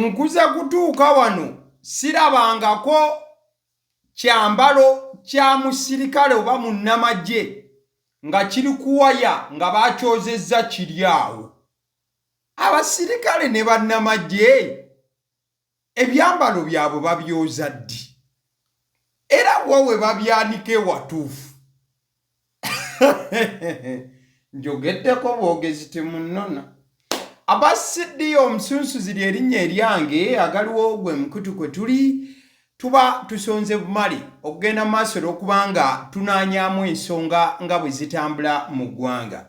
nkuza kutuuka wano sirabangako kyambalo kya musirikale oba munnamagye nga kiri kuwaya nga bakyozezza kiri awo. Abasirikale ne bannamagye ebyambalo byabwe babyoza ddi era wowe babyanike watuufu. Njogeddeko bwogezi temunnona. Abasiddyo omusunsuzi ly'erinnya eryange agaliwo gwe mukutu kwe tuli tuba tusonze bumale okugenda maaso olw'okubanga tunaanyaamu ensonga nga bwe zitambula mu ggwanga.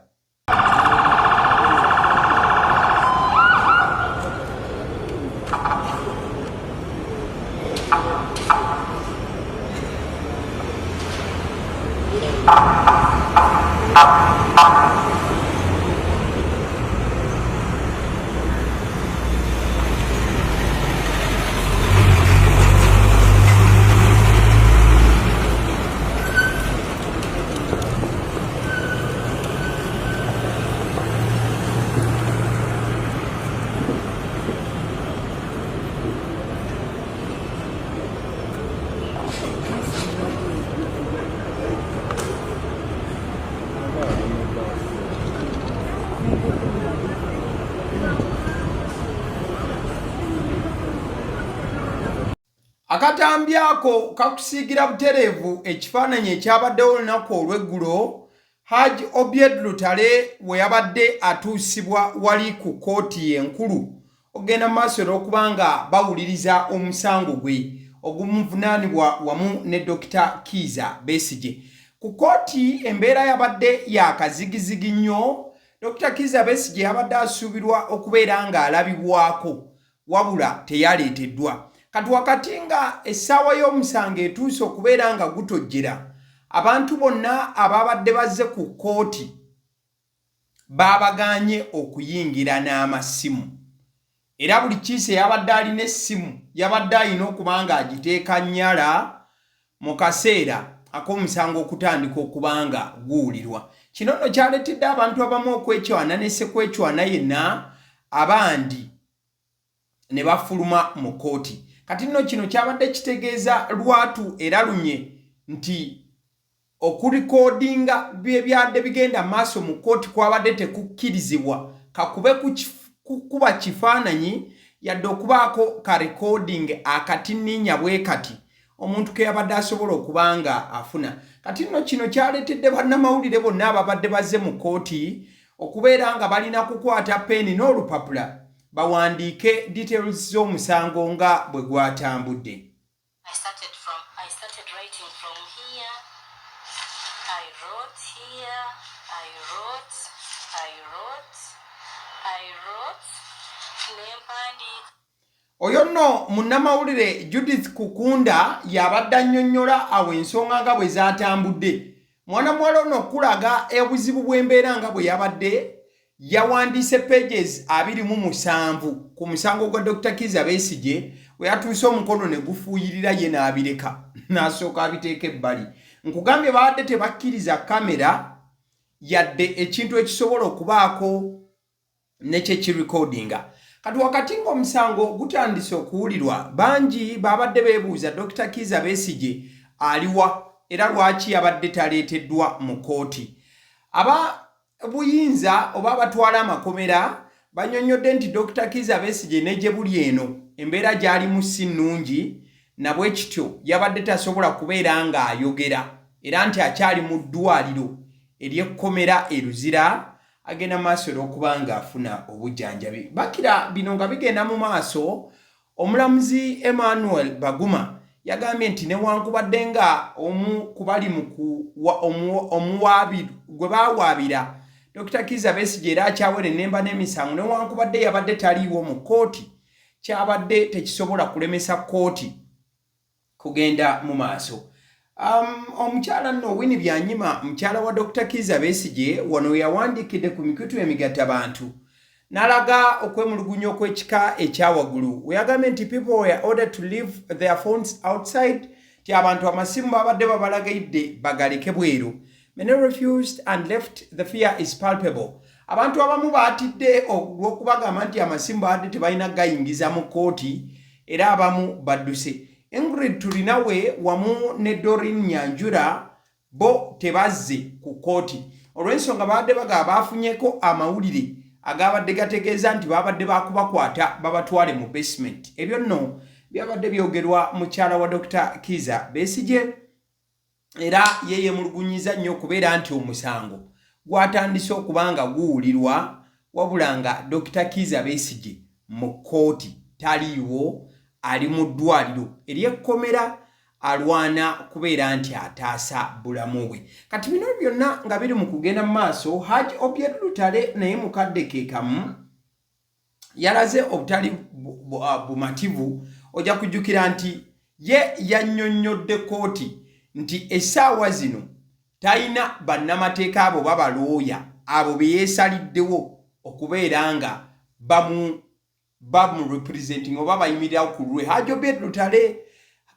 Akatambi ako kakusiigira butereevu ekifaananyi ekyabaddewo olunaku olw'eggulo Haji Obied Lutale we yabadde atuusibwa wali ku kkooti enkulu okugenda mu maaso olw'okubanga bawuliriza omusango gwe ogumuvunaanibwa wamu ne Dr. Kizza Besigye. Ku kkooti embeera yabadde yakazigizigi nnyo. Dr. Kizza Besigye yabadde asuubirwa okubeera ng'alabibwako wabula teyaleeteddwa. Kati wakati nga essaawa y'omusango etuuse okubeera nga gutojjera, abantu bonna ababadde bazze ku kkooti baabagaanye okuyingira n'amasimu. Era buli kiise yabadde alina essimu yabadde alina okuba ng'agiteeka nnyala mu kaseera ak'omusango okutandika okuba nga guwulirwa. Kino nno kyaleetedde abantu abamu okwecwana ne ssekwecwana yenna abandi ne bafuluma mu kkooti. Kati nno kino kyabadde kitegeeza lwatu era lunye nti okulikoodinga by'ebyadde bigenda maaso mu kkooti kwabadde tekukkirizibwa kakube kuba kifaananyi yadde okubaako ka recording akatinniinya bwe kati omuntu ke yabadde asobola okuba nga afuna. Kati nno kino kyaleetedde bannamawulire bonna ababadde bazze mu kkooti okubeera nga balina kukwata peeni n'olupapula bawandiike details z'omusango nga bwe gwatambudde. I started writing from here. I wrote here. I wrote. Oyo nno munnamawulire Judith Kukunda yabadde annyonnyola awo ensonga nga bwe zaatambudde. Mwana muwala ono okulaga obuzibu bw'embeera nga bwe yabadde yawandiise pages 27 ku musango gwa Dr. Kizza Besigye we yatuuse omukono ne gufuuyirira ye n'abireka n'asooka abiteeka ebbali. Nkugambye baadde tebakkiriza kamera yadde ekintu ekisobola okubaako ne kye kirekodinga. Kati wakati ng'omusango gutandise okuwulirwa bangi babadde beebuuza Dr. Kizza Besigye aliwa era lwaki yabadde taleeteddwa mu kkooti. Buyinza oba abatwala amakomera bannyonnyodde nti Dr. Kizza Besigye ne gye buli eno embeera gy'alimu si nnungi nabwe kityo yabadde tasobola kubeera ng'ayogera era nti akyali mu ddwaliro ery'ekkomera eruzira agenda maaso olw'okuba ng'afuna obujjanjabi. Bakira bino nga bigenda mu maaso, omulamuzi Emmanuel Baguma yagambye nti newankubadde nga omu ku bali omuwaabi gwe baawaabira Dr. Kizza Besigye era akyawera ennemba n'emisango newankubadde yabadde taliiwo mu kkooti kyabadde tekisobola kulemesa kkooti kugenda mu maaso. Omukyala nno Winnie Byanyima mukyala wa Dr. Kizza Besigye wano yawandiikidde ku mikutu emigattabantu n'alaga okwemulugunya okw'ekika ekyawaggulu we yagambye nti people were ordered to leave their phones outside ti abantu amasimu babadde babalagidde bagaleke bweru. Many refused and left. The fear is palpable. abantu abamu baatidde olw'okubagamba nti amasimu baadde tebalina gayingiza mu kkooti era abamu badduse. Ingrid Turinawe wamu ne Doreen Nyanjura bo tebazze ku kkooti olw'ensonga baadde bagamba bafunyeko amawulire agabadde gategeeza nti babadde bakubakwata babatwale mu basement. Ebyo nno byabadde byogerwa mukyala wa Dr. Kizza Besigye era yeye mulugunyiza nnyo okubeera nti omusango gwatandise okuba nga guwulirwa wabula nga Dr. Kizza Besigye mu kkooti taliiwo, ali mu ddwaliro ery'ekkomera alwana kubeera nti ataasa bulamu bwe. Kati bino byonna nga biri mu kugenda mu maaso, Haji Obiero Lutale naye mukadde ke kamu yalaze obutali bumativu. Ojja kujjukira nti ye yannyonnyodde kkooti nti essaawa zino talina bannamateeka abo babalooya abo be yeesaliddewo okubeera nga bamurepresenting oba bayimirirawo ku lulwe. Haji Obiero Lutale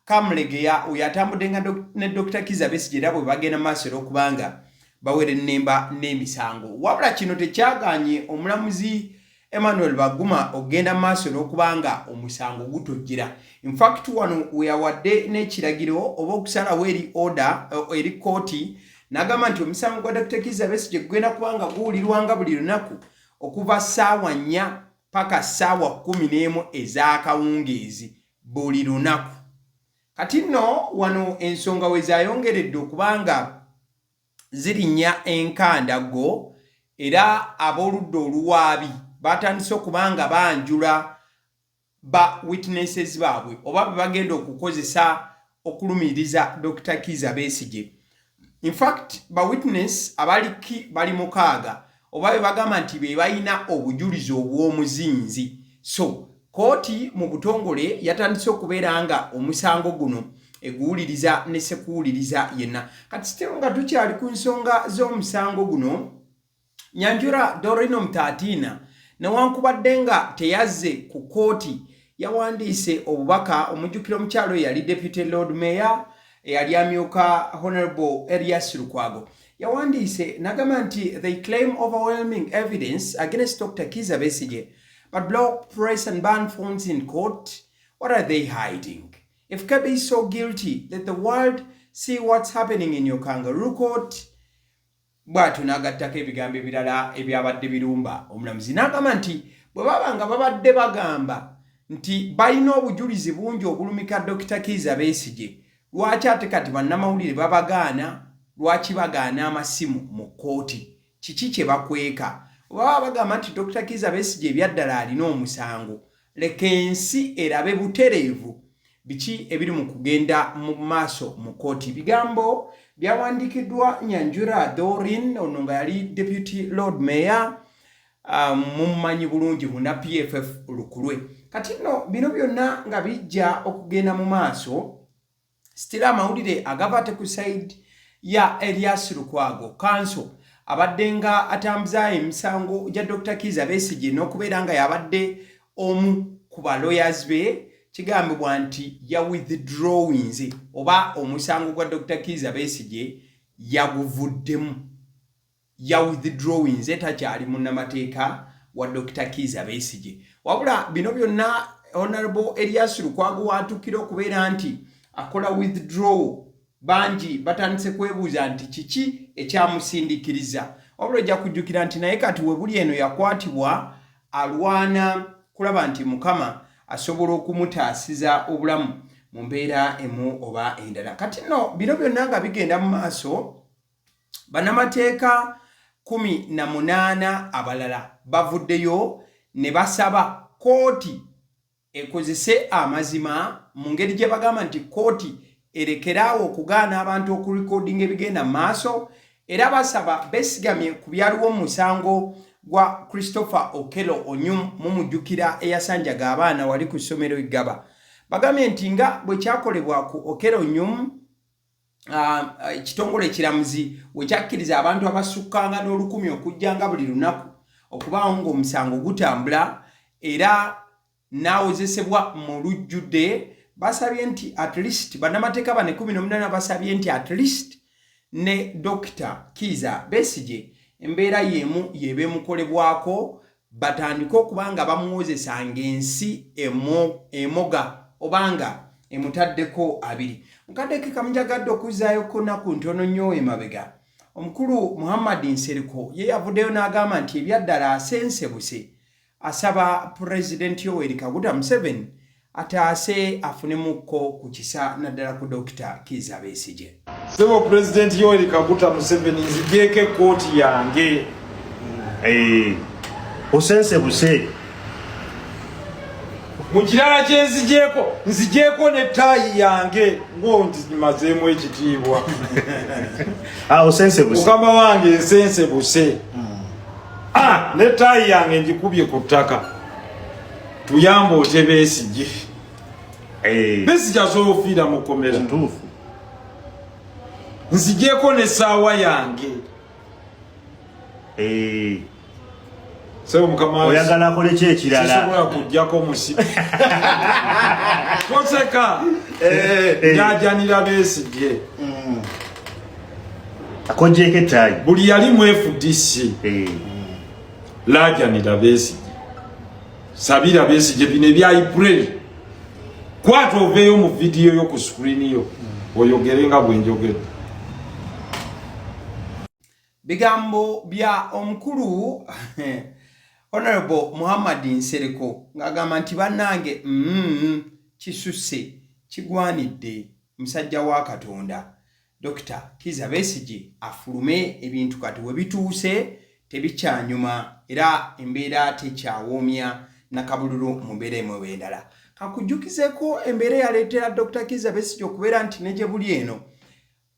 Kamulegeya oyo atambudde nga ne Dr. Kizza Besigye era bwe bagenda maaso era okubanga bawera ennemba n'emisango. Wabula kino tekyagaanye omulamuzi Emmanuel Baguma ogenda maaso n'okubanga omusango gutojjera. In fact wano weyawadde n'ekiragiro oba okusalawo eri order eri kkooti n'agamba nti omusango gwa Dr. Kizza Besigye gugenda kubanga guwulirwanga buli lunaku okuva ssaawa 4 paka ssaawa 11 ez'akawungeezi buli lunaku. Kati nno wano ensonga we zaayongeredde okubanga zirinnya enkandago era ab'oludda oluwaabi batandise okubanga banjula ba witnesses baabwe oba be bagenda okukozesa okulumiriza Dr. Kizza Besigye. In fact ba witness abaliki bali mukaaga oba be bagamba nti be balina obujulizi obw'omuzinzi. So kkooti mu butongole yatandise okubeera nga omusango guno eguwuliriza ne sekuwuliriza yenna. Kati sitero nga tukyali ku nsonga z'omusango guno, Nyanjura Doreen Omutatiina newankubadde nga teyazze ku kkooti yawandiise obubaka. Omujjukira omukyalo oyo yali Deputy Lord Mayor eyali amyuka Honorable Erias Lukwago yawandiise n'agamba nti they claim overwhelming evidence against Dr. Kizza Besigye but block press and ban phones in court. What are they hiding? If Kebbi is so guilty, let the world see what's happening in your kangaroo court. Bwatu n'agattako ebigambo ebirala ebyabadde birumba omulamuzi n'agamba nti bwe baba nga babadde bagamba nti balina obujulizi bungi obulumika Dr. Kizza Besigye, lwaki ate kati bannamawulire babagaana? Lwaki bagaana amasimu mu kkooti? Kiki kye bakweka? Baba bagamba nti Dr. Kizza Besigye ebyaddala alina omusango, leka ensi erabe butereevu biki ebiri mu kugenda mu maaso mu kkooti. Bigambo byawandiikiddwa Nyanjura Doreen ono nga yali Deputy Lord Mayor mumumanyi bulungi muna PFF Lukulwe. Kati nno bino byonna nga bijja okugenda mu maaso, sitira amawulire agava te ku side ya Erias Lukwago Council abadde nga atambuza emisango gya Dr. Kizza Besigye n'okubeera nga yabadde omu ku ba lawyers be. Kigambibwa nti ya withdrawings oba omusango gwa Dr. Kizza Besigye yaguvuddemu, ya withdrawings takyali munnamateeka wa Dr. Kizza Besigye. Wabula bino byonna Honorable Erias Lukwago waatukira okubeera nti akola withdraw, bangi batandise kwebuuza nti kiki ekyamusindiikiriza. Wabula ojja kujjukira nti naye kati we buli eno yakwatibwa alwana kulaba nti Mukama asobola okumutaasiza obulamu mu mbeera emu oba endala. Kati nno bino byonna nga bigenda mu maaso, bannamateeka 18 abalala bavuddeyo ne basaba kkooti ekozese amazima mu ngeri gye bagamba nti kkooti erekeraawo okugaana abantu okurekodinga ebigenda mu maaso, era basaba besigamye ku byaliwo mu musango gwa Christopher Okello Onyum mumujjukira eyasanjaga abaana wali ku ssomero Igaba. Bagambye nti nga bwe kyakolebwa ku Okello Onyum ekitongole ekiramuzi we kyakkiriza abantu abasukkanga n'olukumi okujjanga buli lunaku okubaawo ng'omusango gutambula era n'awozesebwa mu lujjudde, basabye nti at least bannamateeka bane 18 basabye nti at least ne Dr. Kizza Besigye embeera yemu yebe mukolebwako batandike okuba nga bamuwozesanga ensi emoga obanga emutaddeko abiri. Mukaddeke kamujagadde okuzzaayo kunaku ntono nnyo emabega. Omukulu Muhammad Nsereko ye yavuddeyo n'agamba nti ebyaddala asensebuse, asaba Pulezidenti Yoweri Kaguta Museveni ataase afunemukko ku kisa naddala ku Dr. Kizza Besigye. Sebo Pulezidenti Yoweri Kaguta Museveni nzigyeko ekkooti yange. Osensebuse. Mu kirala kye nzigyeko ne ttaayi yange ng'onzimazeemu ekitiibwa. Osensebuse. Mukama wange ensensebuse. Ne ttaayi yange ngikubye ku ttaka. Tuyamba ote Besigye. Besigye asobola okufiira mu kkomera. Nzigyeko n'essaawa yange. Sebo mukama wange oyagala akole ki ekirala? Sisobola kuggyako musibi. Toseka. Njajanira Besigye. Akogyeko ettaayi. Buli yali mu FDC. Laajanira Besigye. Sabira Besigye bino ebya April. Kwata oveeyo mu vidiyo yo ku screen yo. Oyogere nga bwe njogedde. Bigambo bya omukulu Honorable Muhammad Nsereko ng'agamba nti bannange kisusse kigwanidde musajja wa Katonda Dr. Kizza Besigye afulume ebintu kati we bituuse tebikyanyuma era embeera tekyawoomya nakabululu mu mbeera emwe endala. Kakujjukizeko embeera yaleetera Dr. Kizza Besigye okubeera nti ne gye buli eno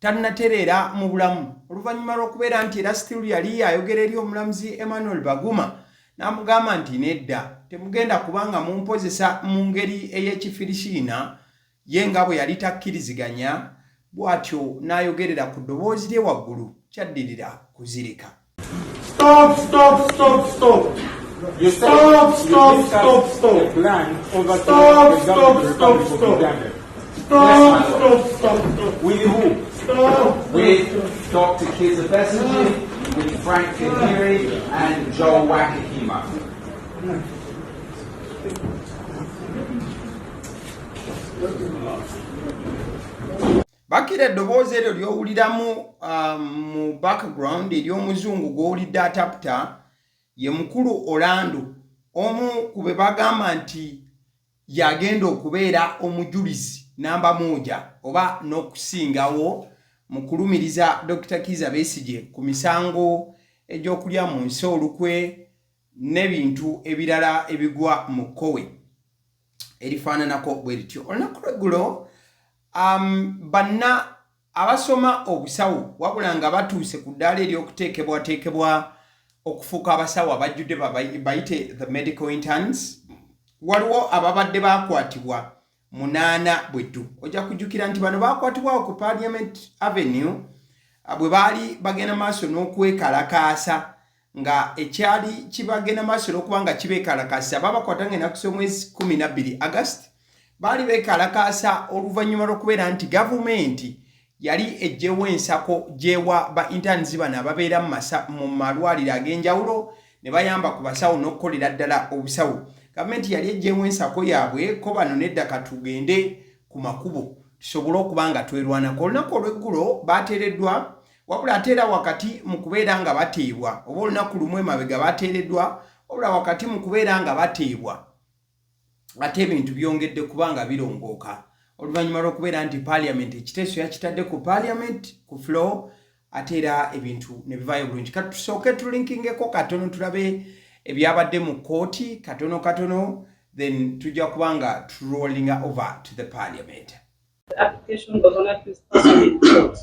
tannatereera mu bulamu oluvannyuma lw'okubeera nti era still yali ayogera eri omulamuzi Emmanuel Baguma n'amugamba nti nedda temugenda kubanga mumpozesa mu ngeri ey'ekifirisiina ye nga bwe yali takkiriziganya bw'atyo n'ayogerera ku ddoboozi lye waggulu kyaddirira kuzirika. Stop. Stop. With who? With Dr. Kizza Besigye, with Frank Kahiri, and Joel Wakahima. Bakira eddoboozi eryo ly'owuliramu mu background ery'omuzungu gw'owulidde ataputa ye mukulu Orlando omu ku be bagamba nti yagenda okubeera omujulizi namba moja oba n'okusingawo mu kulumiriza Dr. Kizza Besigye ku misango egy'okulya mu nsi olukwe n'ebintu ebirala ebigwa mu kkowe erifaananako bwe lityo. Olunaku lweggulo banna abasoma obusawo wabula nga batuuse ku ddaala ery'okuteekebwateekebwa okufuuka abasawo abajjudde bayite the medical interns, waliwo ababadde bakwatibwa 8 bweddu. Ojja kujjukira nti bano bakwatibwa ku Parliament Avenue bwe baali bagenda maaso n'okwekalakaasa nga ekyali kibagenda maaso n'okuba nga kibeekalakaasa babakwata ng'ennaku z'omwezi 12 August baali beekalakaasa oluvannyuma lw'okubeera nti gavumenti yali ejjewo ensako gyewa ba interns bano ababeera mu malwaliro ag'enjawulo ne bayamba ku basawo n'okukolera ddala obusawo. Gavumenti yali ejjewo ensako yaabwe ko bano nedda katugende ku makubo tusobole okuba nga twerwanako. Olunaku olw'eggulo bateereddwa wabula ate era wakati mu kubeera nga bateebwa oba olunaku lumu emabega bateereddwa wabula wakati mu kubeera nga bateebwa ate ebintu byongedde kubanga birongooka oluvannyuma lw'okubeera nti Parliament ekiteeso yakitadde ku Parliament ku floor ate era ebintu ne bivaayo bulungi. Kati tusooke tulinkingeko katono tulabe ebyabadde mu kkooti katono then tujja kubanga rolling over to the Parliament. The application of an accused person in court.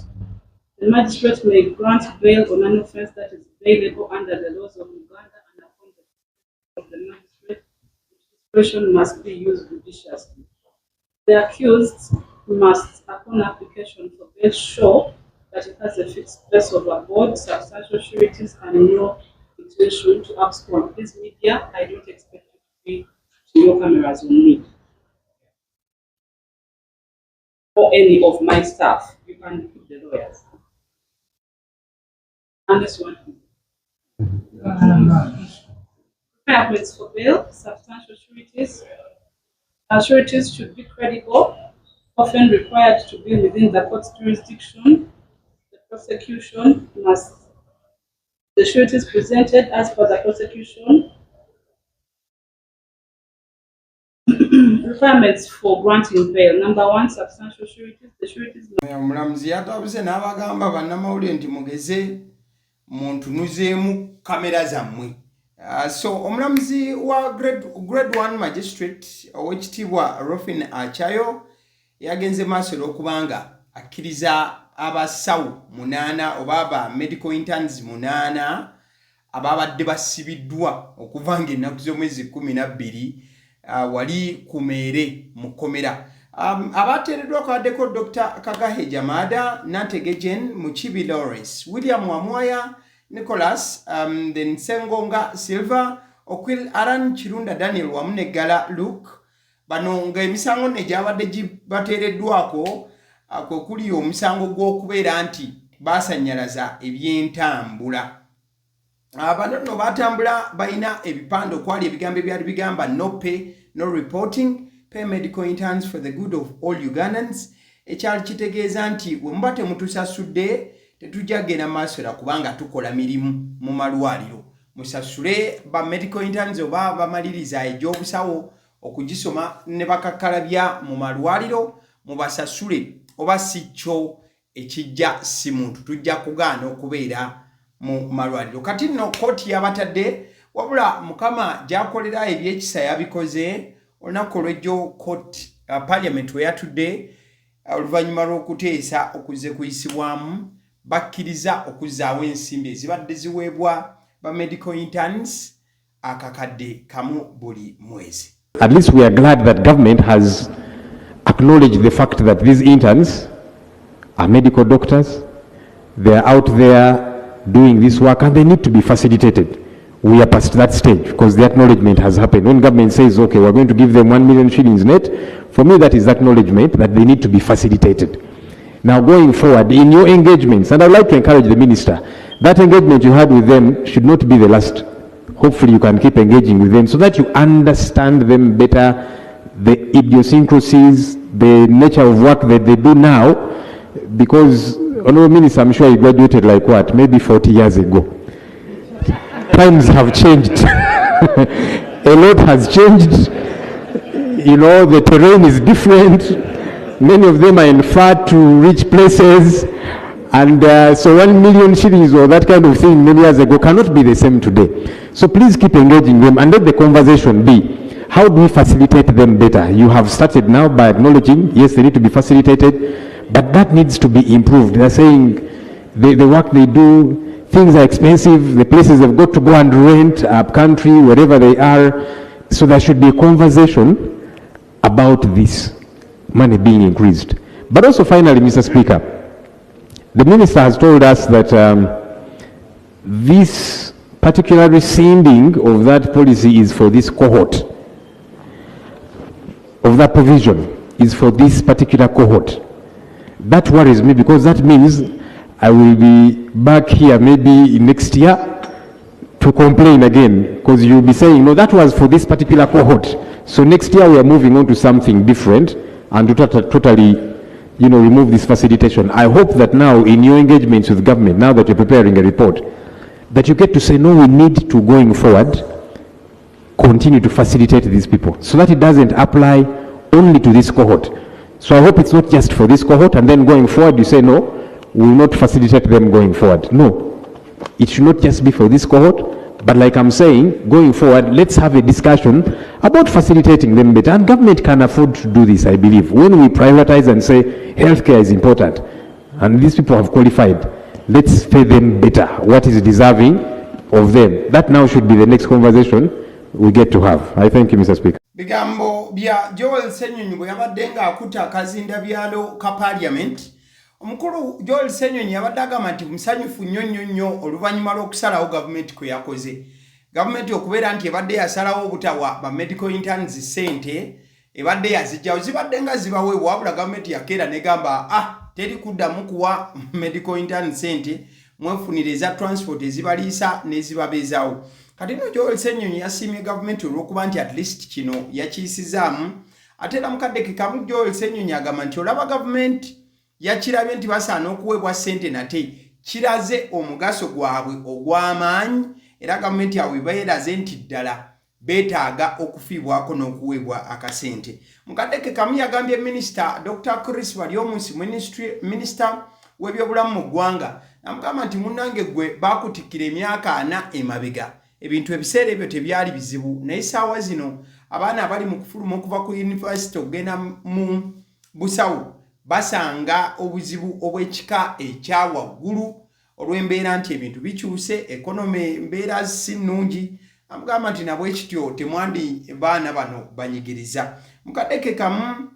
The magistrate may grant bail on an offence that is bailable under the laws of Uganda and upon the of the magistrate, discretion must be used judiciously. The accused must, upon application for bail, show that it has a fixed place of abode, substantial sureties, and no intention to abscond. This media, I don't expect you to be to your cameras on me or any of my staff. You can keep the lawyers. Unless you want to. Requirements for bail, substantial sureties. Sureties should be credible, often required to be within the court's jurisdiction. The prosecution must, the sureties presented as per the prosecution. Requirements for granting bail. Number one, substantial sureties. The sureties must omulamuzi yatabuse n'abagamba bannamawulire nti mugeze muntunuzeemu kamera zammwe. So omulamuzi wa grade 1 magistrate owekitiibwa Rofin Achayo yagenze maaso olw'okubanga akkiriza abasawo 8 oba aba medical interns 8 ababadde basibiddwa okuva ng'ennaku z'omwezi 12 wali ku Meere mu kkomera. Abateereddwa kwaddeko Dr. Kagahe Jamada, Nantegejen Muchibi Lawrence, William Wamwaya Nicholas, then Sengonga Silva, Okwil Aran Chirunda Daniel wamu ne Gala Luke. Bano ng'emisango ne gyabadde gibateereddwako kwe kuli omusango gw'okubeera nti baasannyalaza eby'entambula. Bano no batambula balina ebipande okwali ebigambo ebyali bigamba no pay, no reporting, pay medical interns for the good of all Ugandans. Ekyali kitegeeza nti bwe muba temutusasudde tetujja genda maaso era kubanga tukola mirimu mu malwaliro. Musasule ba medical interns oba bamaliriza egy'obusawo okugisoma ne bakakkalabya mu malwaliro mubasasule oba si kyo ekijja si muntu tujja kugaana okubeera mu malwaliro. Kati nno kooti yabatadde wabula mukama gyakolera ebyekisa yabikoze olunaku olw'ejjo court parliament we yatudde oluvannyuma lw'okuteesa okuzze kuyisibwamu bakkiriza okuzzaawo ensimbi ezibadde ziweebwa ba medical interns akakadde kamu buli mwezi. At least we are glad that government has acknowledged the fact that these interns are medical doctors. They are out there doing this work and they need to be facilitated. We are past that stage because the acknowledgement has happened. When government says, okay, we're going to give them 1 million shillings net, for me that is acknowledgement that they need to be facilitated. Now going forward, in your engagements, and I'd like to encourage the minister, that engagement you had with them should not be the last. Hopefully you can keep engaging with them so that you understand them better, the idiosyncrasies, the nature of work that they do now, because Honorable Minister, I'm sure you graduated like what, maybe 40 years ago. Times have changed. A lot has changed. You know, the terrain is different. Many of them are in far to reach places. And so 1 million shillings or that kind of thing many years ago cannot be the same today. So please keep engaging them and let the conversation be, how do we facilitate them better? You have started now by acknowledging, yes, they need to be facilitated, but that needs to be improved. They're saying the work they do, things are expensive, the places they've got to go and rent up country, wherever they are. So there should be a conversation about this money being increased. But also finally, Mr. Speaker, the Minister has told us that this particular rescinding of that policy is for this cohort, of that provision is for this particular cohort. That worries me because that means I will be back here maybe next year to complain again, because you'll be saying, no, that was for this particular cohort. So next year we are moving on to something different and to totally remove this facilitation. I hope that now in your engagements with government, now that you're preparing a report, that you get to say, no, we need to, going forward, continue to facilitate these people so that it doesn't apply only to this cohort. So I hope it's not just for this cohort and then going forward you say, no, we will not facilitate them going forward. No, it should not just be for this cohort, but like I'm saying, going forward, let's have a discussion about facilitating them better. And government can afford to do this, I believe. When we privatize and say healthcare is important, and these people have qualified, let's pay them better, what is deserving of them. That now should be the next conversation we get to have. I thank you, Mr. Speaker. Bigambo bya Joel Ssenyonyi bwe yabadde ng'akuta akazinda byalo ka parliament. Omukulu Joel Ssenyonyi yabadde agamba nti musanyufu nnyo oluvannyuma lw'okusalawo gavumenti kwe yakoze. Gavumenti okubeera nti ebadde yasalawo obutawa ba medical interns ssente, ebadde yazijjawo zibadde nga zibaweebwa, wabula gavumenti yakeera negamba teri kuddamu kuwa medical interns ssente mwefunire eza transport ezibaliisa n'ezibabeezaawo. Kati no Joel Ssenyonyi yasiimye gavumenti olw'okuba nti at least kino yakiyisizaamu. Ate era mukaddeke kamu Joel Ssenyonyi agamba nti olaba gavumenti yakirabye nti basaana okuweebwa ssente nate kiraze omugaso gwabwe ogw'amaanyi era gavumenti yaabwe beeraze nti ddala beetaaga okufiibwako n'okuweebwa akasente. Mukaddeke kamu yagambye Minisita Dr. Chris Baryomunsi Minisita w'ebyobulamu mu ggwanga namugamba nti munnange gwe baakutikkira emyaka 4 emabega. Ebintu ebiseera ebyo tebyali bizibu naye essaawa zino abaana abali mu kufuluma okuva ku yunivasite okugenda mu busawo basanga obuzibu obw'ekika ekya waggulu olw'embeera nti ebintu bikyuse, ekonome embeera si nnungi. Amugamba nti nabwe kityo temwandi baana bano banyigiriza. Mukaddeke kamu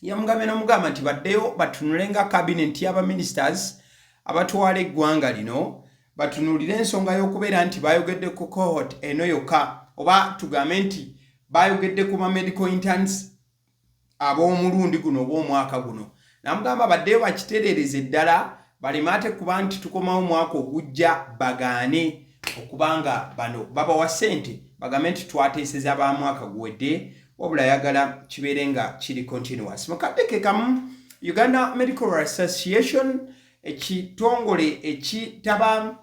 yamugambye n'omugamba nti baddeyo batunulenga cabinet y'abaministers abatwala eggwanga lino batunulire ensonga y'okubeera nti bayogedde ku cohort eno yokka oba tugambe nti bayogedde ku ba medical interns ab'omulundi guno obw'omwaka guno. Namugamba baddeyo bakitereereze ddala baleme ate kuba nti tukomawo omwaka ogujja bagaane okubanga bano babawa ssente bagambe nti twateeseza ba mwaka guwedde wabula yagala kibeere nga kiri continuous. Mukaddeke kamu Uganda Medical Association ekitongole ekitaba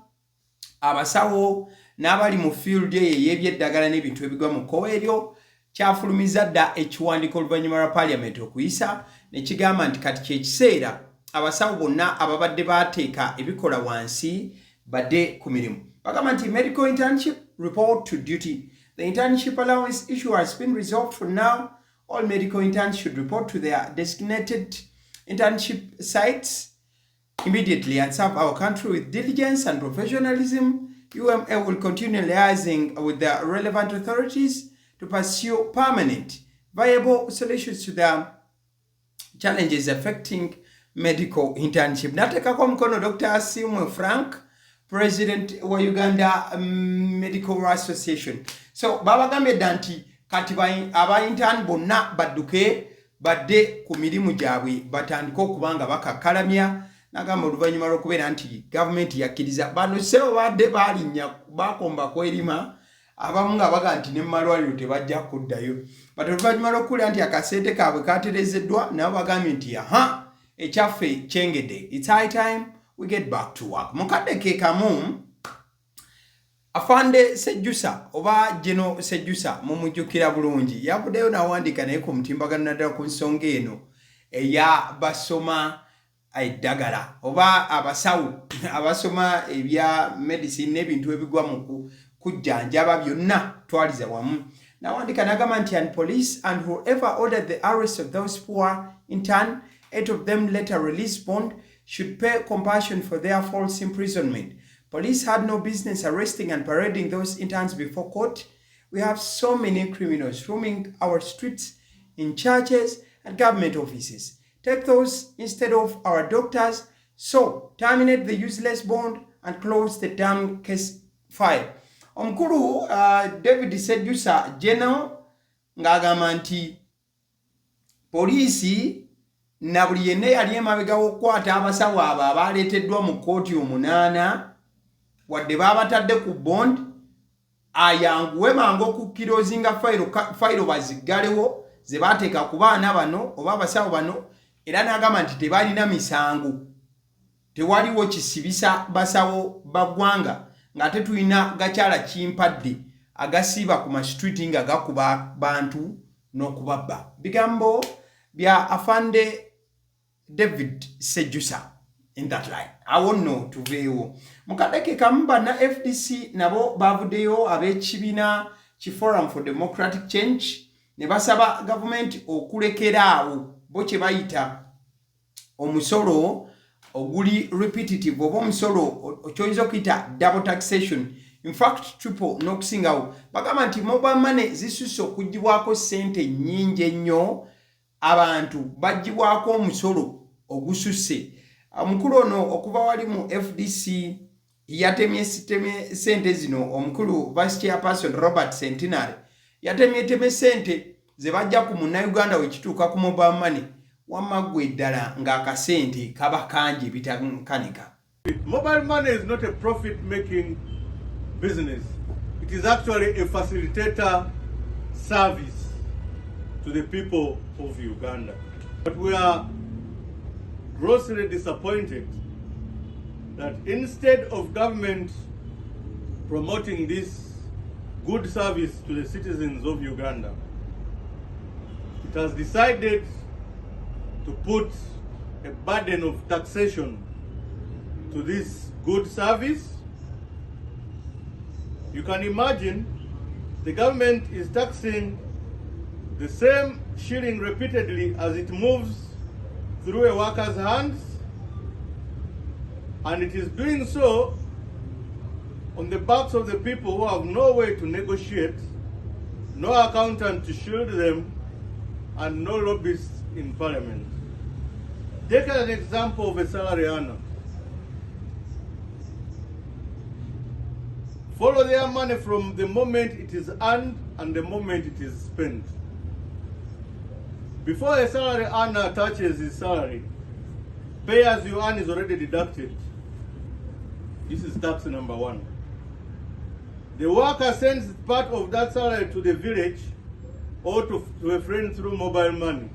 abasawo n'abali mu field ey'ebyeddagala n'ebintu ebigwa mu kkowa eryo kyafulumiza dda ekiwandiiko oluvannyuma lwa Parliament okuyisa ne kigamba nti kati kyekiseera abasawo bonna ababadde baateeka ebikola wansi badde ku mirimu. Bagamba nti medical internship report to duty. The internship allowance issue has been resolved for now. All medical interns should report to their designated internship sites immediately and serve our country with diligence and professionalism. UMA will continue liaising with the relevant authorities to pursue permanent, viable solutions to the challenges affecting medical internship. Natekako mkono Dr. Asimwe Frank, President wa Uganda Medical Association. So babagambye nti kati aba intern bonna badduke badde ku mirimu gyabwe batandika okubanga bakakalamya. Nagamba oluvannyuma lw'okubeera nti gavumenti yakkiriza bano sebo badde balinnya bakomba kwerima abamu nga baga nti ne malwaliro tebajja kuddayo. But oluvannyuma lw'okuwulira nti akasente kaabwe katereezeddwa nabo bagambye nti aha ekyaffe kyengedde. It's high time we get back to work. Mukaddeke kamu Afande Sejjusa oba Jeno Sejjusa mumujjukira bulungi yavuddeyo n'awandiika naye ku mutimbagano naddala ku nsonga eno eya basoma eddagala oba abasawo abasoma ebya medicine n'ebintu ebigwa mu kujjanjaba byonna twaliza wamu. N'awandiika n'agamba nti and police and whoever ordered the arrest of those poor in turn, 8 of them later released bond, should pay compassion for their false imprisonment. Police had no business arresting and parading those interns before court. We have so many criminals roaming our streets, in churches and government offices. Take those instead of our doctors. So terminate the useless bond and close the damn case file. Omukulu David Sejjusa General ng'agamba nti poliisi na buli yenna yali emabega w'okukwata abasawo abo abaaleeteddwa mu kkooti 8 wadde baabatadde ku bond ayanguwe mangu okukiroozinga fayiro baziggalewo ze baateeka ku baana bano oba abasawo bano era n'agamba nti tebalina misango tewaliwo kisibisa basawo baggwanga ng'ate tulina gakyala kimpadde agasiiba ku masitreeti nga gakuba bantu n'okubabba. Bigambo bya Afande David Sejjusa in that line. Awo nno tuveewo. Mukaddeke kamu banna FDC nabo bavuddeyo ab'ekibiina ki Forum for Democratic Change ne basaba gavumenti okulekeraawo bo kye bayita omusolo oguli repetitive oba omusolo okyoyinza okuyita double taxation, in fact triple n'okusingawo. Bagamba nti mobile money zisusse okugibwako ssente nnyingi ennyo, abantu bagibwako omusolo ogususse. Omukulu ono okuva wali mu FDC yatemye ssente zino, omukulu Vice Chairperson Robert Centenary yatemye ssente ze bajja ku Munnayuganda wekituuka ku mobile money wamma ggwe ddala ng'akasente kaba kangi bitankanika. Mobile money is not a profit-making business. It is actually a facilitator service to the people of Uganda. But we are grossly disappointed that instead of government promoting this good service to the citizens of Uganda, it has decided to put a burden of taxation to this good service. You can imagine the government is taxing the same shilling repeatedly as it moves through a worker's hands, and it is doing so on the backs of the people who have no way to negotiate, no accountant to shield them, and no lobbyists in parliament. Take an example of a salary earner. Follow their money from the moment it is earned and the moment it is spent. Before a salary earner touches his salary, pay as you earn is already deducted. This is tax number one. The worker sends part of that salary to the village or to a friend through mobile money.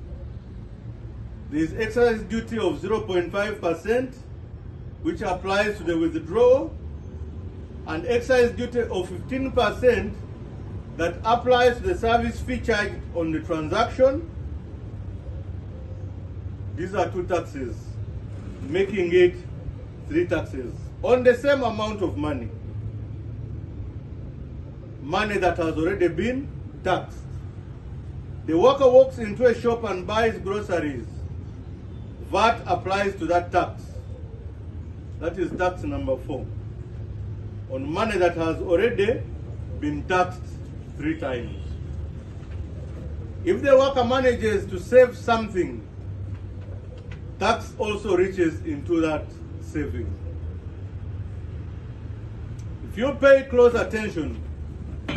There is excise duty of 0.5%, which applies to the withdrawal, and excise duty of 15% that applies to the service fee charged on the transaction. These are two taxes, making it 3 taxes on the same amount of money. Money that has already been taxed. The worker walks into a shop and buys groceries. VAT applies to that tax. That is tax number 4. On money that has already been taxed 3 times. If the worker manages to save something, tax also reaches into that saving. If you pay close attention,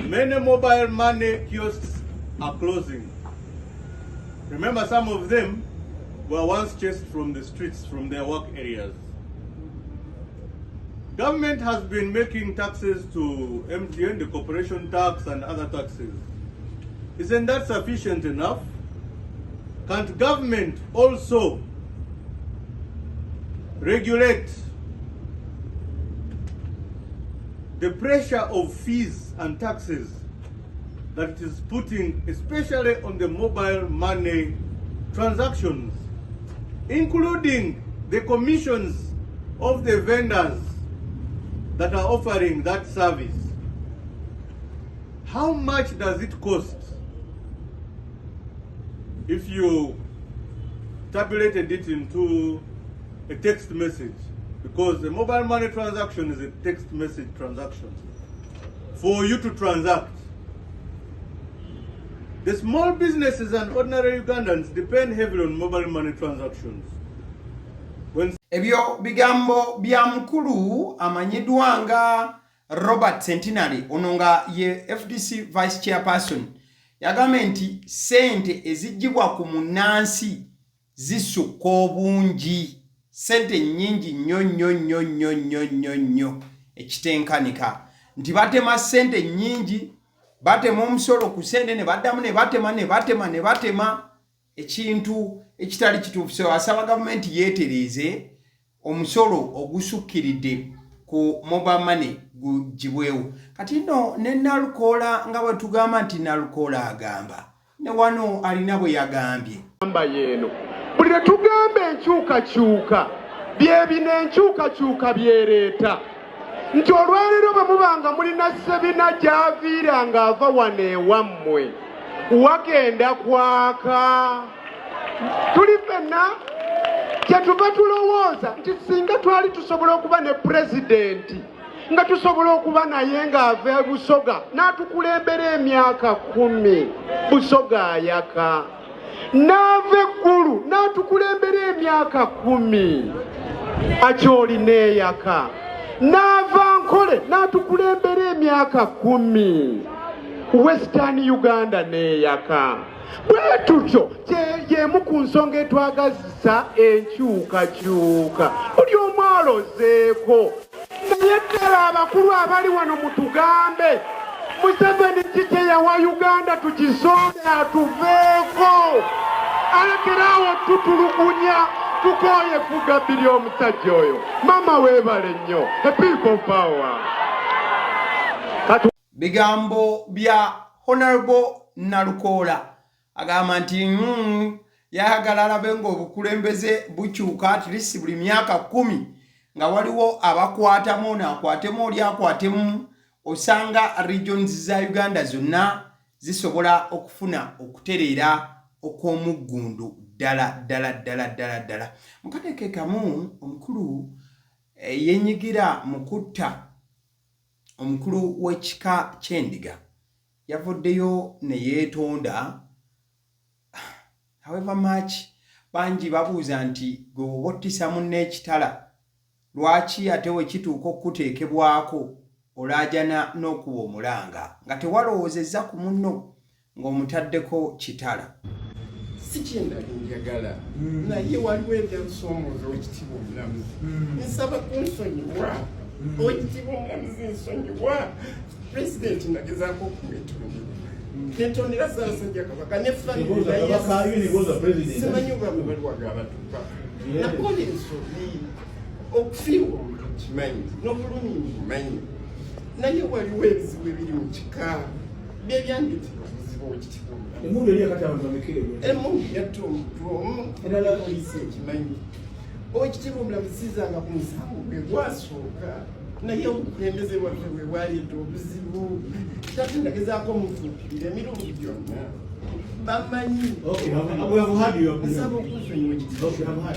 many mobile money kiosks are closing. Remember, some of them were once chased from the streets, from their work areas. Government has been making taxes to MTN, the corporation tax and other taxes. Isn't that sufficient enough? Can't government also regulate the pressure of fees and taxes that it is putting, especially on the mobile money transactions, including the commissions of the vendors that are offering that service? How much does it cost if you tabulated it into a text message? Because a mobile money transaction is a text message transaction. For you to transact, the small businesses and ordinary Ugandans depend heavily on mobile money transactions. Ebyo bigambo bya mukulu amanyiddwa nga Robert Centenary, ono nga ye FDC Vice Chairperson, yagambye nti sente ezigibwa ku munansi zisukka obungi, sente nnyingi nnyo ekitenkanika, nti batema sente nnyingi, batema omusolo ku sente ne baddamu ne batema ekintu ekitali kituufu. So asaba gavumenti yeetereeze omusolo ogusukkiridde ku mobile money gugibwewo. Kati nno ne Nalukoola nga bwe tugamba nti Nalukoola agamba, ne wano alina bwe yagambye. Yeeno buli lwe tugamba enkyukakyuka bye bino enkyukakyuka byereeta, nti olwaleero bwe mubanga mulina Ssebina gy'aviira ng'ava wano ewammwe wagenda kwaka, tuli ffenna kyetuva tulowooza nti singa twali tusobola okuba ne pulezidenti nga tusobola okuba naye ng'ava e Busoga n'atukulembera emyaka 10, Busoga ayaka, n'ava eggulu n'atukulembera emyaka 10, Akyoli n'eyaka, n'ava Nkole n'atukulembera emyaka 10, Western Uganda n'eyaka. bwe tutyo yemu ku nsonga etwagazisa enkyukakyuka buli omu alozeeko naye ddala abakulu abali wano mutugambe Museveni kiki yawa Uganda tukisonde atuveeko alekerawo tutulugunya tukoye fuga biri omusajja oyo mama weebale nnyo a people power. Bigambo bya Honorable Nalukoola agamba nti yayagala alabe ng'obukulembeze bukyuka at least buli myaka 10 nga waliwo abakwatamu n'akwatemu oli akwatemu osanga regions za Uganda zonna zisobola okufuna okutereera okw'omuggundu ddala. Mukateeke kamu omukulu yenyigira mu kutta omukulu w'ekika ky'endiga yavuddeyo ne yeetonda. However much bangi babuuza nti gwe woba ottisa munno ekitala lwaki ate we kituuka okuteekebwako olaajana n'okuba omulanga nga tewalowoozezza ku munno ng'omutaddeko kitala. Si kyendali njagala naye waliwo ebyansomooza Oweekitiibwa Omulamuzi nsaba kunsonyiwa Oweekitiibwa Omulamuzi nsonyiwa pulezidenti nagezaako okumwetondera netondera Ssaabasajja Kabaka ne famire simanyi obulamu baliwaga abatuuka nakola ensobi okufiirwa omuntu kimanyi n'obulumi nkimanyi naye waliwo ebizibu ebiri mu kika byebyandeetera obuzibu Oweekitiibwa Omulamuzi yatta omuntu omu era poliisi ekimanyi Oweekitiibwa Omulamuzi sizanga ku musango gwe gwasooka naye obukulembeze bwaffe bwe bwaleeta obuzibu kati nagezaako omutuukirira emirundi gyonna bamanyi nsaba okunsonyiwa Oweekitiibwa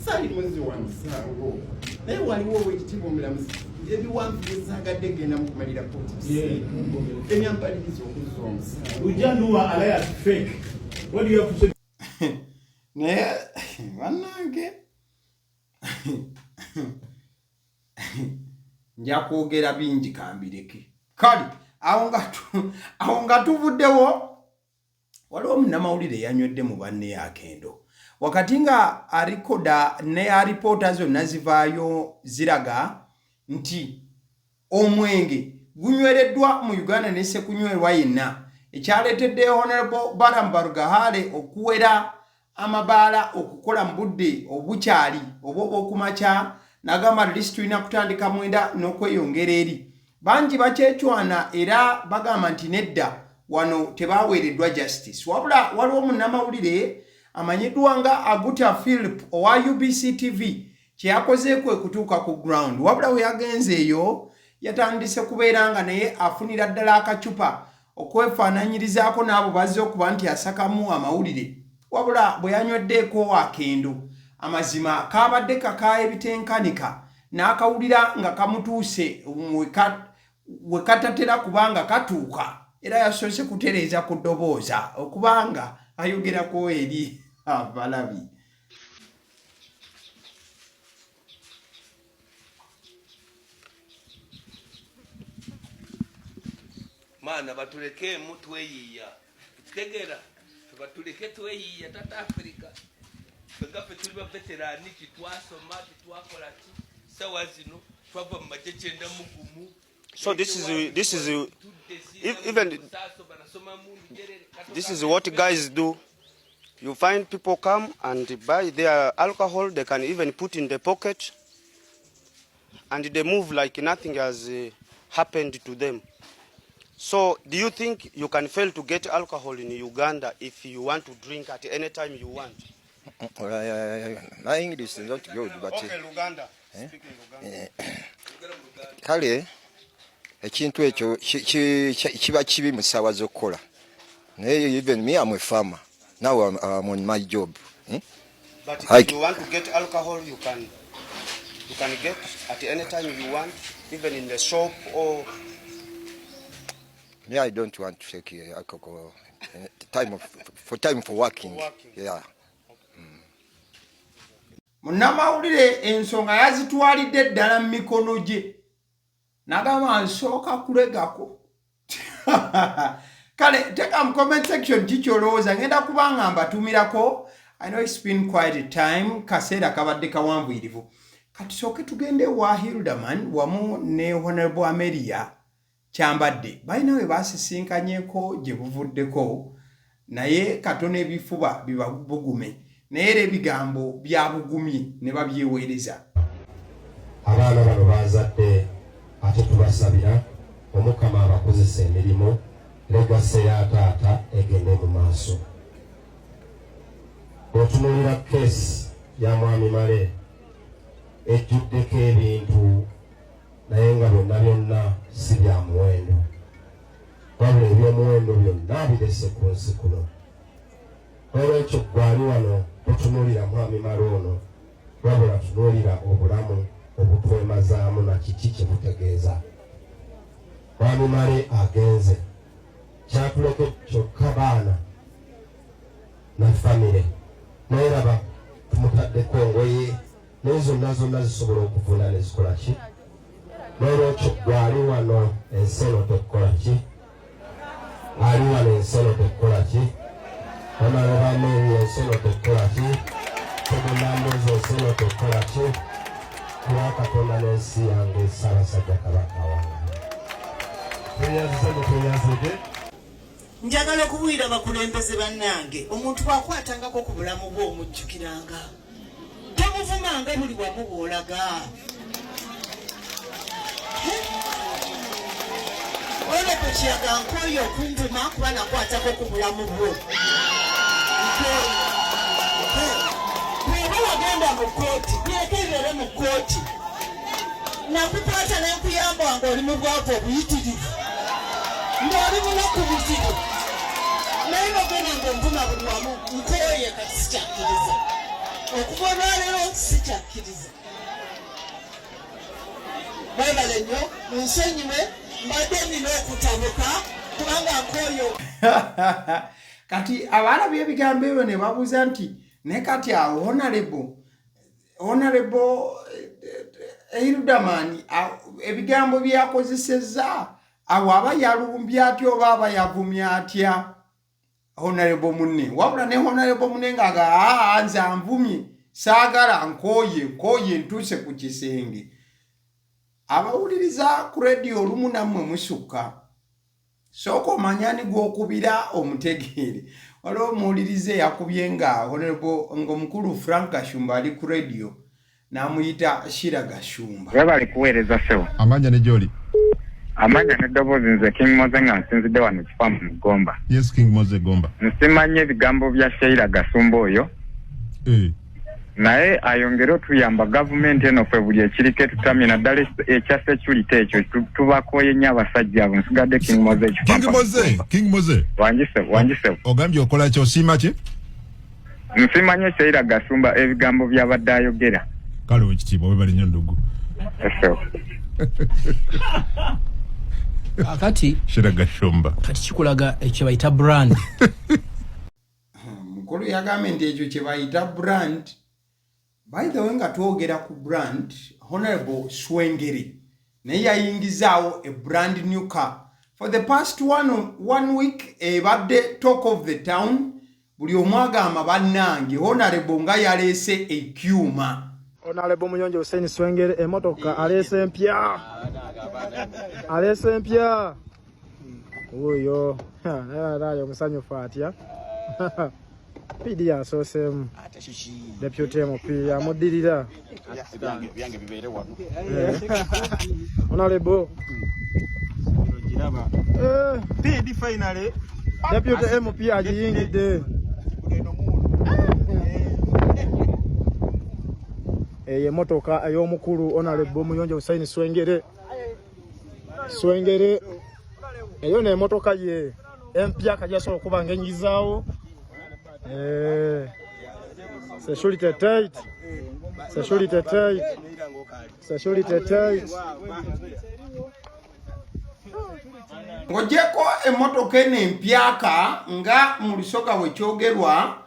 saali muzi wa musango naye waliwo Oweekitiibwa Omulamuzi ebiwanvu byezaagadde genda mu kumalira kooti emyampaliriza okuzza omusango naye bannange nja kwogera bingi kambireke kale awo nga tuvuddewo waliwo munnamawulire yanywedde mu banne akendo wakati nga arikoda ne alipoota zonna zivaayo ziraga nti omwenge gunywereddwa mu Uganda ne sekunywerwa yenna ekyaleetedde Honorable Balaam Barugahale okuwera amabaala okukola mu budde obukyali oba obw'okumakya n'agamba list tulina kutandika mwenda n'okweyongera eri bangi bakyecwana era bagamba nti nedda wano tebaaweereddwa justice wabula waliwo munnamawulire amanyiddwa nga Aguta Philip owa UBC TV kyeyakoze kwe kutuuka ku ground wabula we yagenze eyo yatandise kubeera nga naye afunira ddala akacupa okwefaananyirizaako n'abo bazze okuba nti asakamu amawulire wabula bwe yanyweddeeko akendo amazima kaabadde kakaaye bitenkanika n'akawulira nga kamutuuse we katatera kubanga katuuka era yasoose kutereeza ku ddobooza okubanga ayogerako eri abalabi. Maana batuleke mu tweyiya tegera batuleke tweyiya tata Africa begafe tuli ba veterani kitwasoma kitwakola ki sawa zino twava mu majechenda mugumu. So this is even this is what guys do. You find people come and buy their alcohol, they can even put in the pocket and they move like nothing has happened to them. So do you think you can fail to get alcohol in Uganda if you want to drink at any time you want? My English is not good, but okay, Luganda. Speaking Luganda. Kale ekintu ekyo kiba kibi mu ssaawa z'okukola naye even me I'm a farmer now I'm on my job. But if you want to get alcohol you can get at any time you want, even in the shop or yeah, I don't want to take alcohol time for working. Yeah. Munnamawulire ensonga yazitwalidde ddala mu mikono gye n'agamba nsooka kulegako Kale teka mu comment section kikyolowooza ngenda kubanga mbatumirako. I know it's been quite a time kaseera kabadde kawanvuyirivu. Katusooke tugende wa Hildaman wamu ne Honorable Amelia Kyambadde balina we basisinkanyeko gye buvuddeko naye katono ebifuba bibabugume naye era ebigambo byabugumye ne babyeweereza. Abaana bano bazadde ate tubasabira Omukama abakozesa emirimu legase ya taata egende mu maaso. Otunuulira keesi ya Mwami Male ejjuddeko ebintu naye nga byonna si bya muwendo. Wabula ebyomuwendo byonna bidese ku nsi kuno. Olwekyo gwali wano totunuulira Mwami Male ono wabula tunuulira obulamu obutwemazaamu na kiki kye butegeeza. Mwami Male agenze kyatuleke kyokka baana na famire naye raba tumutaddeko engoye naye zonna zisobola okuvuna ne zikola ki. N'olwekyo gwali wano enseno tekola ki, ali wano enseno tekola ki, Honorable enseno tekola ki, Tegunambuzi enseno tekola ki, kuba Katonda n'ensi yange Ssaabasajja Kabaka wange. Tuyazike. Njagala okubuulira abakulembeze bannange omuntu bw'akwatangako ku bulamu bwe omujjukiranga. Tomuvumanga buli wamu bw'olaga. Oleko kiyaga nkooyo okuntuma kuba nakwatako ku bulamu bwo. Bw'oba wagenda mu kkooti bireke bibeere mu kkooti. Nakukwata n'enkuyamba wange oli mu bwavu obuyitirivu. Ng'oli munaku buzibu. Naye bagenda ng'onvuma buli wamu nkooye kati sikyakkiriza. Okuva olwaleero sikyakkiriza. Mwebale nnyo munsonyiwe mbadde nina okutabuka kubanga nkooyo. Kati abaana b'ebigambo ebyo ne babuuza nti ne kati awo Honorable Hildaman ebigambo byakozesezza awo aba yalumbye atya oba aba yavumye atya Honorable munne wabula ne Honorable munne ng'aga nze anvumye saagala nkooye ntuuse ku kisenge. Abawuliriza ku radio olumu nammwe musukka sooka omanyani gw'okubira omutegeere waliwo omuwulirize yakubye nga Honorable ng'omukulu Frank Gashumba ali ku radio n'amuyita Shira Gashumba. Webali kuweereza sewo. Amanya ne gy'oli. Amanya n'eddoboozi nze King Moze nga nsinzidde wano Kifa mu Gomba. Yes, King Moze Gomba. Nsimanye ebigambo bya Sheila Gasumba oyo. Naye ayongere otuyamba gavumenti eno ffe buli ekiriko etutamye naddala ekya security ekyo tubakooye nnyo abasajja abo nsigadde King Moze Kifa. King Moze. Wangisewo. Ogambye okola ki osiima ki? Nsimanye Sheila Gasumba ebigambo by'abadde ayogera. Kale wekitiibwa webali nnyo ndugu. Akati Shira Gashumba. Kati kikulaga ekyo bayita brand. Mukulu yagambye nti ekyo kye bayita brand. By the way nga twogera ku brand, Honorable Swengere naye yayingizaawo a brand new car. For the past one week ebadde talk of the town. Buli omu agamba bannange Honorable nga yaleese ekyuma. Honorable Muyonjo Hussein Swengere emotoka alese mpya. Alese mpya. Oyo. Nayo musanyufu atya. Pidi ya sosem. Deputy MP amudirira. Byange bibere wano. Honorable. Pidi finally. Deputy MP ajiyingide. Emotoka ey'omukulu Honorable Muyonjo Hussein Swengere. Eyo n'emotoka ye empya kajasobola okuba ng'enyizaawo. Security tight. Ng'ogyeko emmotoka eno empyaka nga mu lusoga bwe kyogerwa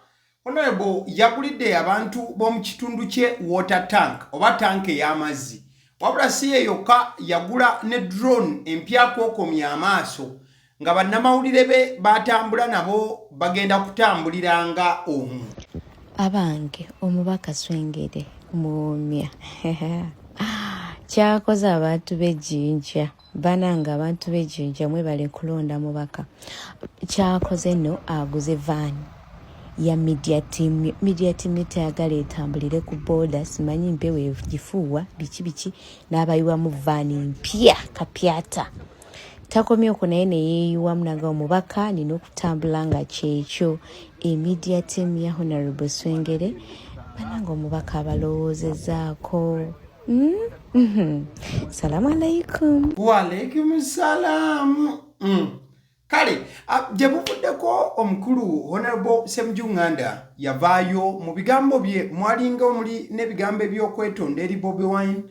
Honorable yagulidde abantu b'omu kitundu kye water tank oba tank ey'amazzi. Wabula si ye yokka yagula ne drone empyaka okomya amaaso nga bannamawulire be batambula nabo bagenda kutambuliranga omu. Abange omubaka Swengere mumya kyakoze abantu b'Ejjinja bananga abantu b'Ejjinja mwebale kulonda mubaka kyakoze no aguze van ya media team tayagala etambulire ku border simanyi mpewe gifuwa biki n'abayiwa mu van mpya kapyata takomye okwo naye neyeeyiwamu naga omubaka nina okutambula nga kyekyo media team ya Honorable Swengere bananga omubaka abalowoozezaako. Salamu alaikum. Wa alaikum salam. Kale, gye buvuddeko omukulu Honorable Ssemujju Nganda yavaayo mu bigambo bye mwalinga omuli n'ebigambo ebyokwetonda eri Bobi Wine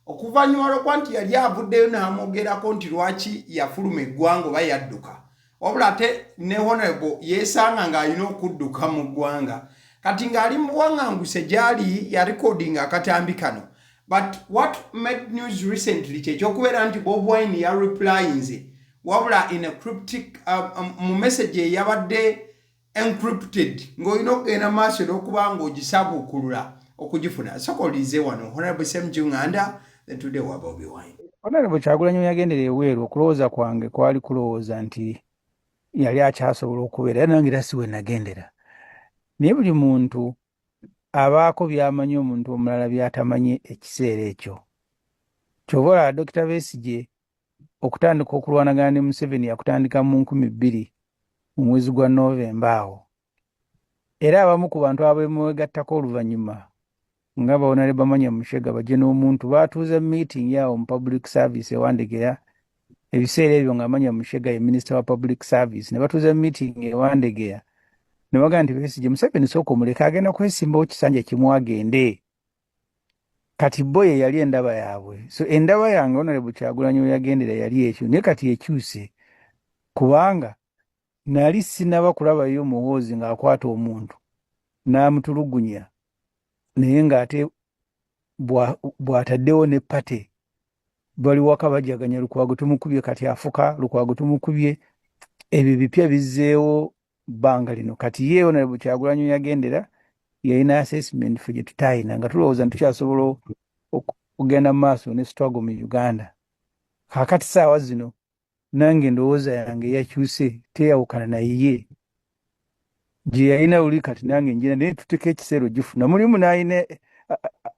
okuvannyuma lw'okuba nti yali avuddeyo n'amwogerako nti lwaki yafuluma eggwanga oba yadduka. Wabula ate ne Honorable yeesanga ng'alina okudduka mu ggwanga. Kati ng'ali mu buwaŋŋanguse gy'ali ya recording akatambi kano. But what made news recently kyekyokubeera nti Bobi Wine ya replyinze wabula in a cryptic mu message yabadde encrypted ng'olina okugenda maaso n'okuba ng'ogisabuukulula okugifuna. Sokolize wano Honorable Ssemujju Nganda today wa Bobi Wine. Honorable Kyagulanyi yagendera eweeru okulowooza kwange kwali kulowooza nti yali akyasobola okubeera nange era siwe nagendera. Naye buli muntu abaako by'amanyi omuntu omulala by'atamanyi ekiseera ekyo. Kyova Dr. Besigye okutandika okulwanagana ne Museveni yakutandika mu 2000 mu mwezi gwa Novemba awo. Era abamu ku bantu abemwegattako oluvannyuma nga Honorable Bamanya Mushega bajje n'omuntu baatuuza meeting yawo mu public service ewandegera ebiseera ebyo nga Bamanya Mushega ye Minister wa Public Service ne batuuza meeting ewandegera ne bagamba nti Besigye Museveni sooka omuleka agenda kwesimbawo kisanja kimu agende. Kati boye yali endaba yaabwe. So endaba yange Honorable Kyagulanyi yagendera yali ekyo naye kati ekyuse kubanga nali sinaba kulabayo muhoozi ng'akwata omuntu n'amutulugunya naye ng'ate bw'ataddewo ne pate bali waka bajaganya Lukwago tumukubye kati afuka Lukwago tumukubye ebyo bipya bizzeewo bbanga lino. Kati ye Honorable Kyagulanyi yagendera yalina assessment ffe gye tutayina nga tulowooza nti tukyasobola okugenda mu maaso ne struggle mu Uganda. Kaakati saawa zino nange ndowooza yange yakyuse teyawukana naye gye yalina luli kati nange njira naye tuteka ekiseera gifuna mulimu n'ayina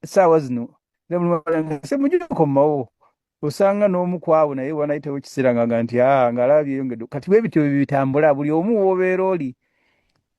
saawa zino Ssemujju komawo osanga n'omu kwabo naye wanayitawo ekiseera ngaga nti ng'alabyeyo ngeddo kati bwe bityo bitambula buli omu w'obeera oli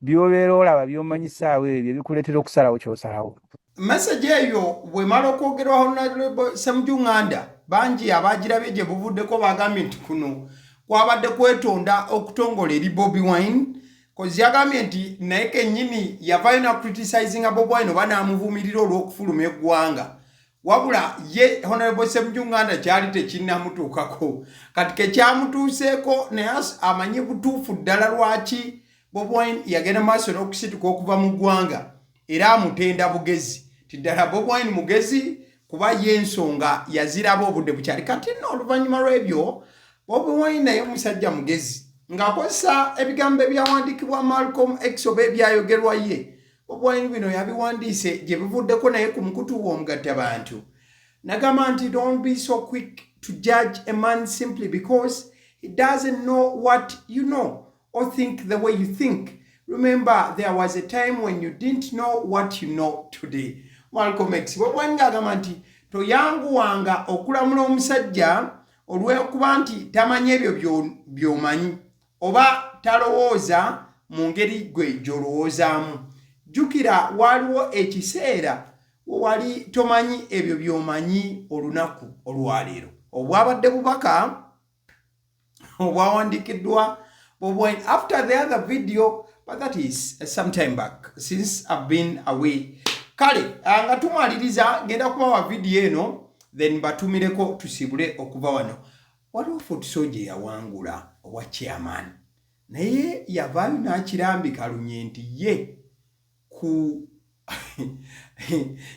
by'obeera olaba by'omanyi saawa ebyo bikuleetera okusalawo ky'osalawo. Message eyo bw'emala okwogerwa Honorable Ssemujju Nganda bangi abagirabye gye buvuddeko bagambye nti kuno kwabadde kwetonda okutongola eri Bobi Wine kozi yagambye nti naye kennyini yavaayo na criticizing Bobi Wine oba n'amuvumirira olw'okufuluma eggwanga wabula ye Honorable Ssemujju Nganda kyali tekinnamutuukako kati kekyamutuuseeko naye amanyi butuufu ddala lwaki Bobi Wine yagenda maaso n'okusituka okuva mu ggwanga era amutenda bugezi tiddala Bobi Wine mugezi kuba y'ensonga yaziraba obudde bukyali kati nno oluvannyuma lw'ebyo Bobi Wine naye musajja mugezi ng'akozesa ebigambo ebyawandiikibwa Malcolm X oba ebyayogerwa ye. Bobi Wine bino yabiwandiise gye bivuddeko naye ku mukutu w'omugattabantu nagamba nti don't be so quick to judge a man simply because he doesn't know what you know or think the way you think. Remember, there was a time when you didn't know what you know today. Malcolm X. Bobi Wine ng'agamba nti toyanguwanga okulamula omusajja olw'okuba nti tamanyi ebyo by'omanyi oba talowooza mu ngeri gwe gy'olowoozaamu. Jjukira waliwo ekiseera wali tomanyi ebyo by'omanyi olunaku olwaleero obwabadde bubaka obwawandiikiddwa Bobi Wine after the other video, but that is some time back since I've been away. Kale nga tumaliriza genda kubawa video eno then batumireko tusibule okuva wano. Waliwo Fort Soje yawangula owa chairman naye yavaayo n'akirambika lunye nti ye ku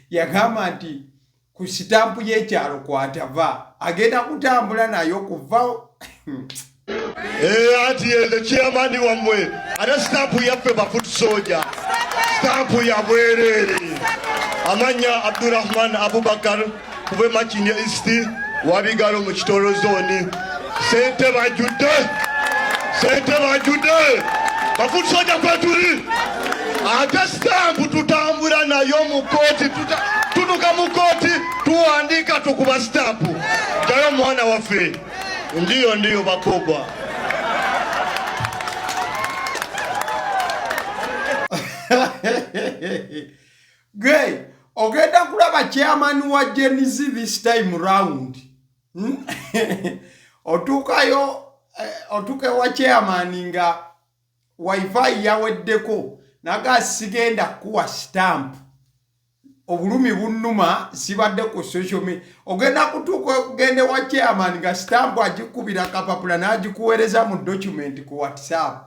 yagamba nti ku sitampu y'ekyalo kwatava agenda kutambula nayo kuva Ati the chairman wamwe. Ada stamp yaffe bafutu soja. Stamp ya bwerere. Amanya Abdurrahman Abubakar kuve Makindye East wabigalo mu Kitoro zone. Sente bajude. Bafutu soja kwaturi. Ate stamp tutambula nayo mu koti tutuka mu koti tuandika tukuba stamp. Jayo mwana waffe. Ndiyo bakobwa. Great. Ogenda kulaba chairman wa Genesis this time round. Otuke wa chairman nga wifi yaweddeko naga sigenda kuwa stamp. Obulumi bunnuma sibadde ku social media. Ogenda kutuka ogende wa chairman nga stamp agikubira kapapula n'agikuweereza mu document ku WhatsApp.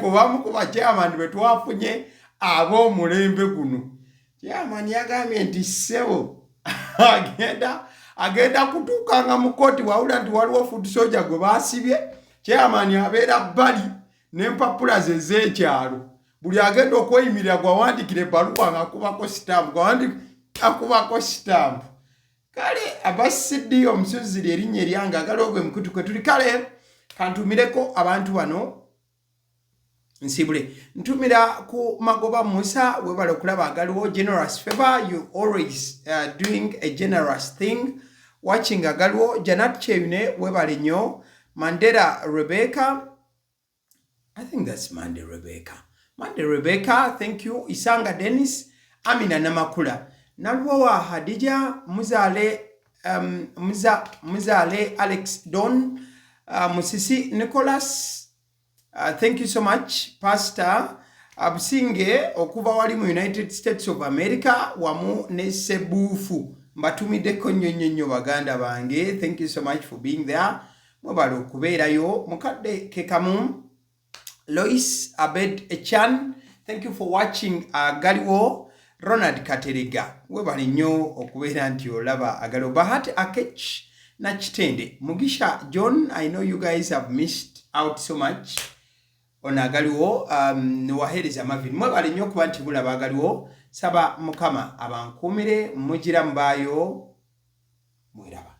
Kubamu kuba chairman betwafunye ab'omulembe guno. Chairman yagambye nti sebo agenda kutuukanga mu kkooti wawula nti waliwo foot soldier gwe baasibye. Chairman abeera bbali n'empapula ze z'ekyalo. Buli agenda okweyimirira gwawandikira ebbaluwa ng'akubako stamp. Kale abasidde omusozi erinnya eryange agala ogwe mukutu kwe tuli. Kale kantumireko abantu bano nsibule. Ntumira ku Magoba Musa webale okulaba agaliwo generous favor. You always doing a generous thing. Watching agaliwo Janat Cheyune webale nnyo. Mandela Rebecca. I think that's Mande Rebecca. Thank you. Isanga Dennis. Amina Namakula. Nalwawa Hadija. Muzale Alex Don. Musisi Nicholas. Thank you so much, Pastor Abusinge okuva wali mu United States of America wamu ne Sebufu mbatumideko nnyonnyo baganda bange. Thank you so much for being there. Mwebale okubeerayo mukadde kekamu. Lois Abed Echan, thank you for watching Galiwo. Ronald Katerega webale nnyo okubeera nti olaba agaliwo. Bahati Akech na Kitende. Mugisha John, I know you guys have missed out so much. Onagaliwo wahereza mavini mwebale nnyo kuba nti mulaba agaliwo. Saba Mukama abankumire mugira mbayo mwiraba.